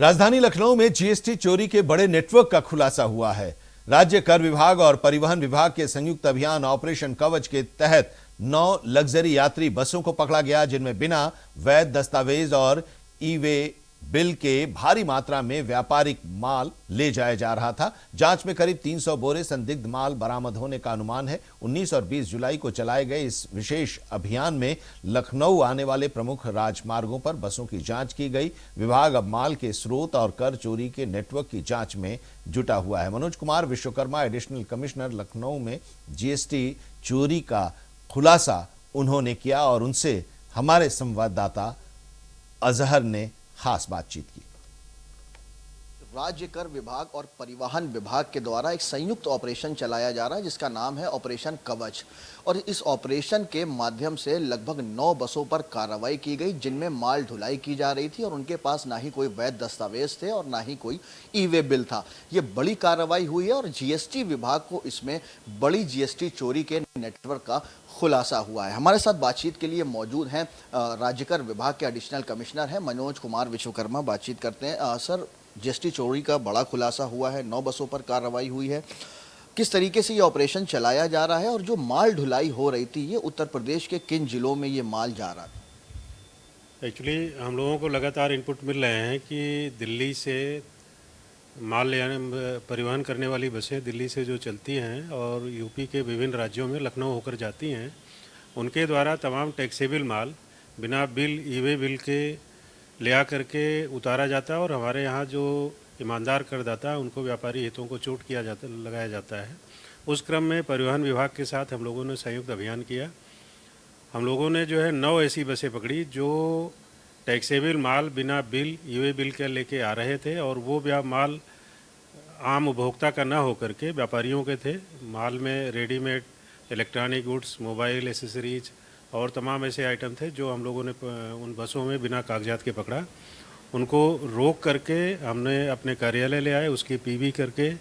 राजधानी लखनऊ में जीएसटी चोरी के बड़े नेटवर्क का खुलासा हुआ है। राज्य कर विभाग और परिवहन विभाग के संयुक्त अभियान ऑपरेशन कवच के तहत 9 लग्जरी यात्री बसों को पकड़ा गया, जिनमें बिना वैध दस्तावेज और ई वे बिल के भारी मात्रा में व्यापारिक माल ले जाया जा रहा था। जांच में करीब 300 बोरे संदिग्ध माल बरामद होने का अनुमान है। 19 और 20 जुलाई को चलाए गए इस विशेष अभियान में लखनऊ आने वाले प्रमुख राजमार्गों पर बसों की जांच की गई। विभाग अब माल के स्रोत और कर चोरी के नेटवर्क की जांच में जुटा हुआ है। मनोज कुमार विश्वकर्मा, एडिशनल कमिश्नर लखनऊ में जीएसटी चोरी का खुलासा उन्होंने किया और उनसे हमारे संवाददाता अजहर ने खास बातचीत की। राज्य कर विभाग और परिवहन विभाग के द्वारा एक संयुक्त ऑपरेशन चलाया जा रहा है, जिसका नाम है ऑपरेशन कवच। और इस ऑपरेशन के माध्यम से लगभग 9 बसों पर कार्रवाई की गई, जिनमें माल ढुलाई की जा रही थी और उनके पास ना ही कोई वैध दस्तावेज थे और ना ही कोई ई वे बिल था। ये बड़ी कार्रवाई हुई है और जीएसटी विभाग को इसमें बड़ी जीएसटी चोरी के नेटवर्क का खुलासा हुआ है। हमारे साथ बातचीत के लिए मौजूद हैं राज्य कर विभाग के एडिशनल कमिश्नर हैं मनोज कुमार विश्वकर्मा। बातचीत करते हैं। सर, जीएसटी चोरी का बड़ा खुलासा हुआ है, 9 बसों पर कार्रवाई हुई है। किस तरीके से ये ऑपरेशन चलाया जा रहा है और जो माल ढुलाई हो रही थी, ये उत्तर प्रदेश के किन जिलों में ये माल जा रहा था? एक्चुअली हम लोगों को लगातार इनपुट मिल रहे हैं कि दिल्ली से माल ले आने परिवहन करने वाली बसें दिल्ली से जो चलती हैं और यूपी के विभिन्न राज्यों में लखनऊ होकर जाती हैं, उनके द्वारा तमाम टैक्सेबल माल बिना बिल ई वे बिल के ले आ करके उतारा जाता है और हमारे यहाँ जो ईमानदार करदाता है उनको व्यापारी हितों को चोट किया जाता लगाया जाता है। उस क्रम में परिवहन विभाग के साथ हम लोगों ने संयुक्त अभियान किया। हम लोगों ने जो है 9 ऐसी बसें पकड़ी जो टैक्सेबल माल बिना बिल ई वे बिल के लेके आ रहे थे और वो माल आम उपभोक्ता का न होकर के व्यापारियों के थे। माल में readymade electronic goods, mobile accessories और तमाम ऐसे आइटम थे जो हम लोगों ने उन बसों में बिना कागजात के पकड़ा। उनको रोक करके हमने अपने कार्यालय ले आए, उसकी पीवी करके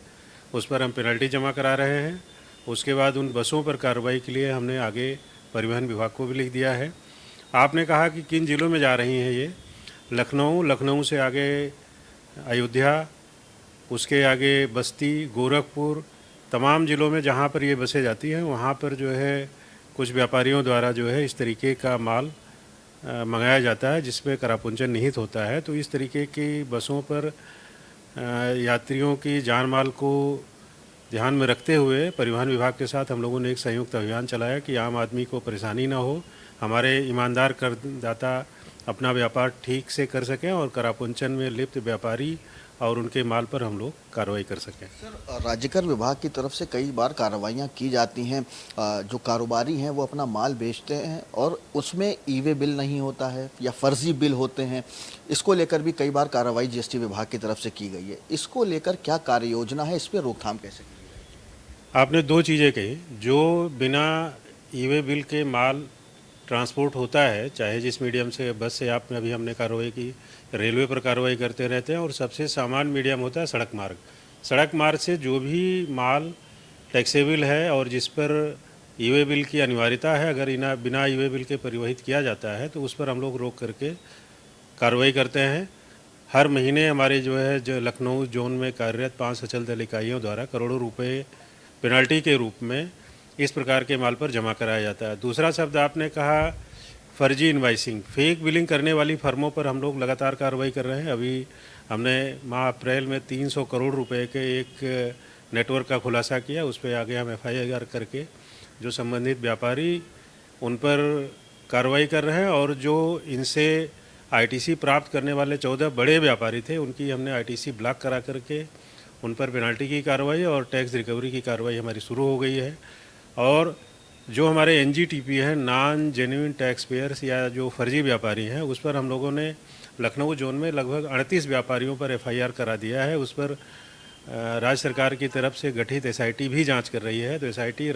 उस पर हम पेनल्टी जमा करा रहे हैं। उसके बाद उन बसों पर कार्रवाई के लिए हमने आगे परिवहन विभाग को भी लिख दिया है। आपने कहा कि किन ज़िलों में जा रही हैं ये? लखनऊ से आगे अयोध्या, उसके आगे बस्ती, गोरखपुर, तमाम ज़िलों में जहाँ पर ये बसें जाती हैं वहाँ पर जो है कुछ व्यापारियों द्वारा जो है इस तरीके का माल मंगाया जाता है जिसमें करापुंजन निहित होता है। तो इस तरीके की बसों पर यात्रियों की जान माल को ध्यान में रखते हुए परिवहन विभाग के साथ हम लोगों ने एक संयुक्त अभियान चलाया कि आम आदमी को परेशानी ना हो, हमारे ईमानदार करदाता अपना व्यापार ठीक से कर सकें और करापुंजन में लिप्त व्यापारी और उनके माल पर हम लोग कार्रवाई कर सकें। सर, राज्य कर विभाग की तरफ से कई बार कार्रवाइयाँ की जाती हैं। जो कारोबारी हैं वो अपना माल बेचते हैं और उसमें ई वे बिल नहीं होता है या फर्जी बिल होते हैं। इसको लेकर भी कई बार कार्रवाई जीएसटी विभाग की तरफ से की गई है। इसको लेकर क्या कार्य योजना है, इस पर रोकथाम कैसे की जाए? आपने 2 चीज़ें कही। जो बिना ई वे बिल के माल ट्रांसपोर्ट होता है, चाहे जिस मीडियम से, बस से आपने अभी हमने कार्रवाई की, रेलवे पर कार्रवाई करते रहते हैं और सबसे सामान्य मीडियम होता है सड़क मार्ग। सड़क मार्ग से जो भी माल टैक्सेबल है और जिस पर ई वे बिल की अनिवार्यता है, अगर बिना ई वे बिल के परिवहित किया जाता है तो उस पर हम लोग रोक करके कार्रवाई करते हैं। हर महीने हमारे जो लखनऊ जोन में कार्यरत 5 सचल दल इकाइयों द्वारा करोड़ों रुपये पेनल्टी के रूप में इस प्रकार के माल पर जमा कराया जाता है। दूसरा शब्द आपने कहा फर्जी इनवाइसिंग, फेक बिलिंग करने वाली फर्मों पर हम लोग लगातार कार्रवाई कर रहे हैं। अभी हमने माह अप्रैल में 300 करोड़ रुपए के एक नेटवर्क का खुलासा किया। उस पर आगे हम FIR करके जो संबंधित व्यापारी उन पर कार्रवाई कर रहे हैं और जो इनसे ITC प्राप्त करने वाले 14 बड़े व्यापारी थे उनकी हमने ITC ब्लॉक करा करके उन पर पेनल्टी की कार्रवाई और टैक्स रिकवरी की कार्रवाई हमारी शुरू हो गई है। और जो हमारे NGTP हैं, नॉन जेन्युइन टैक्स पेयर्स या जो फर्जी व्यापारी हैं, उस पर हम लोगों ने लखनऊ जोन में लगभग 38 व्यापारियों पर FIR करा दिया है। उस पर राज्य सरकार की तरफ से गठित SIT भी जांच कर रही है। तो SIT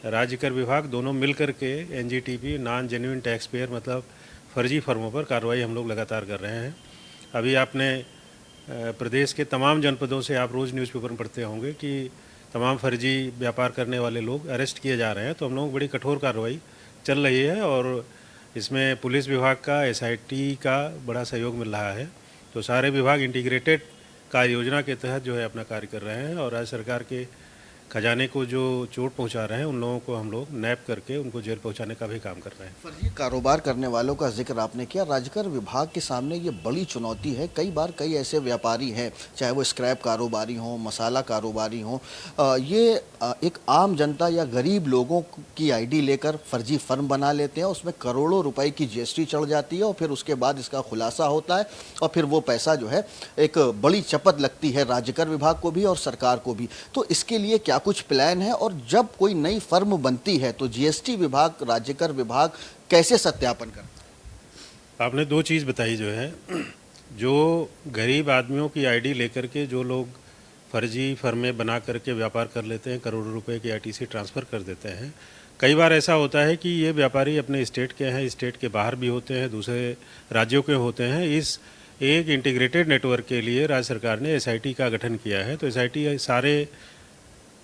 राज्य कर विभाग दोनों मिल कर के NGTP non genuine tax payer मतलब फर्जी फर्मों पर कार्रवाई हम लोग लगातार कर रहे हैं। अभी आपने प्रदेश के तमाम जनपदों से आप रोज़ न्यूज़पेपर में पढ़ते होंगे कि तमाम फर्जी व्यापार करने वाले लोग अरेस्ट किए जा रहे हैं। तो हम लोग बड़ी कठोर कार्रवाई चल रही है और इसमें पुलिस विभाग का, SIT का बड़ा सहयोग मिल रहा है। तो सारे विभाग इंटीग्रेटेड कार्य योजना के तहत जो है अपना कार्य कर रहे हैं, और राज्य सरकार के खजाने को जो चोट पहुंचा रहे हैं उन लोगों को हम लोग नैप करके उनको जेल पहुंचाने का भी काम कर रहे हैं। फर्जी कारोबार करने वालों का जिक्र आपने किया। राजकर विभाग के सामने ये बड़ी चुनौती है। कई बार कई ऐसे व्यापारी हैं, चाहे वो स्क्रैप कारोबारी हों, मसाला कारोबारी हों, ये एक आम जनता या गरीब लोगों की आईडी लेकर फर्जी फर्म बना लेते हैं, उसमें करोड़ों रुपए की जीएसटी चढ़ जाती है और फिर उसके बाद इसका खुलासा होता है और फिर वो पैसा जो है एक बड़ी चपत लगती है राजकर विभाग को भी और सरकार को भी। तो इसके लिए क्या कुछ प्लान है, और जब कोई नई फर्म बनती है तो जीएसटी विभाग, राज्यकर विभाग कैसे सत्यापन करता है? आपने दो चीज़ बताई जो है, जो गरीब आदमियों की आईडी लेकर के जो लोग फर्जी फर्में बना करके व्यापार कर लेते हैं, करोड़ों रुपए की आईटीसी ट्रांसफ़र कर देते हैं। कई बार ऐसा होता है कि ये व्यापारी अपने स्टेट के हैं, स्टेट के बाहर भी होते हैं, दूसरे राज्यों के होते हैं। इस एक इंटीग्रेटेड नेटवर्क के लिए राज्य सरकार ने एसआईटी का गठन किया है। तो एसआईटी सारे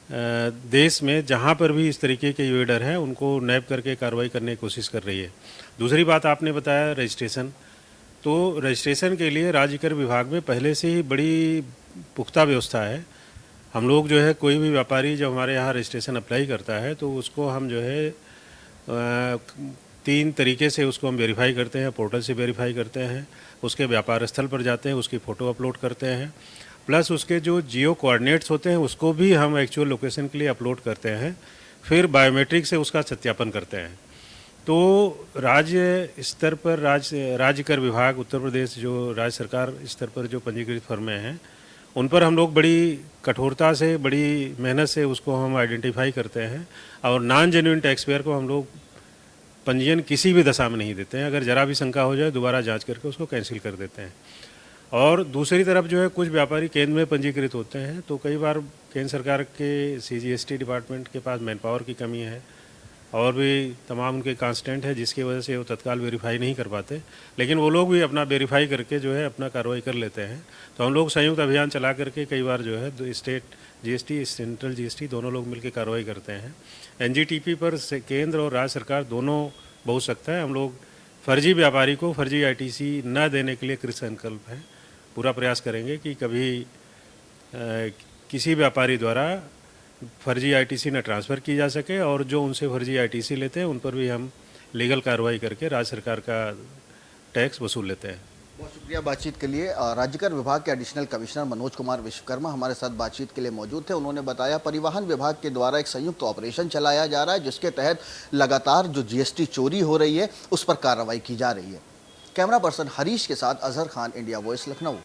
देश में जहाँ पर भी इस तरीके के यूएडर हैं उनको नैप करके कार्रवाई करने की कोशिश कर रही है। दूसरी बात आपने बताया रजिस्ट्रेशन, तो रजिस्ट्रेशन के लिए राज्य कर विभाग में पहले से ही बड़ी पुख्ता व्यवस्था है। हम लोग जो है कोई भी व्यापारी जब हमारे यहाँ रजिस्ट्रेशन अप्लाई करता है तो उसको हम जो है 3 तरीके से उसको हम वेरीफाई करते हैं। पोर्टल से वेरीफाई करते हैं, उसके व्यापार स्थल पर जाते हैं, उसकी फ़ोटो अपलोड करते हैं, प्लस उसके जो जियो कोऑर्डिनेट्स होते हैं उसको भी हम एक्चुअल लोकेशन के लिए अपलोड करते हैं, फिर बायोमेट्रिक से उसका सत्यापन करते हैं। तो राज्य स्तर पर राज्य कर विभाग उत्तर प्रदेश, जो राज्य सरकार स्तर पर जो पंजीकृत फर्में हैं उन पर हम लोग बड़ी कठोरता से, बड़ी मेहनत से उसको हम आइडेंटिफाई करते हैं, और नॉन जेन्युइन टैक्स पेयर को हम लोग पंजीयन किसी भी दशा में नहीं देते हैं। अगर जरा भी शंका हो जाए दोबारा जांच करके उसको कैंसिल कर देते हैं। और दूसरी तरफ जो है कुछ व्यापारी केंद्र में पंजीकृत होते हैं, तो कई बार केंद्र सरकार के सीजीएसटी डिपार्टमेंट के पास मैन पावर की कमी है और भी तमाम उनके कांस्टेंट है, जिसकी वजह से वो तत्काल वेरीफाई नहीं कर पाते, लेकिन वो लोग भी अपना वेरीफाई करके जो है अपना कार्रवाई कर लेते हैं। तो हम लोग संयुक्त अभियान चला करके कई बार जो है स्टेट जीएसटी, सेंट्रल जीएसटी दोनों लोग मिलकर कार्रवाई करते हैं। एनजीटीपी पर केंद्र और राज्य सरकार दोनों बहुत सख्त है। हम लोग फर्जी व्यापारी को फर्जी आईटीसी न देने के लिए कृत संकल्प हैं। पूरा प्रयास करेंगे कि कभी किसी व्यापारी द्वारा फर्जी आईटीसी न ट्रांसफ़र की जा सके, और जो उनसे फर्जी आईटीसी लेते हैं उन पर भी हम लीगल कार्रवाई करके राज्य सरकार का टैक्स वसूल लेते हैं। बहुत शुक्रिया बातचीत के लिए। राज्यकर विभाग के एडिशनल कमिश्नर मनोज कुमार विश्वकर्मा हमारे साथ बातचीत के लिए मौजूद थे। उन्होंने बताया परिवहन विभाग के द्वारा एक संयुक्त ऑपरेशन चलाया जा रहा है, जिसके तहत लगातार जो जीएसटी चोरी हो रही है उस पर कार्रवाई की जा रही है। कैमरा पर्सन हरीश के साथ अजहर खान, इंडिया वॉइस, लखनऊ।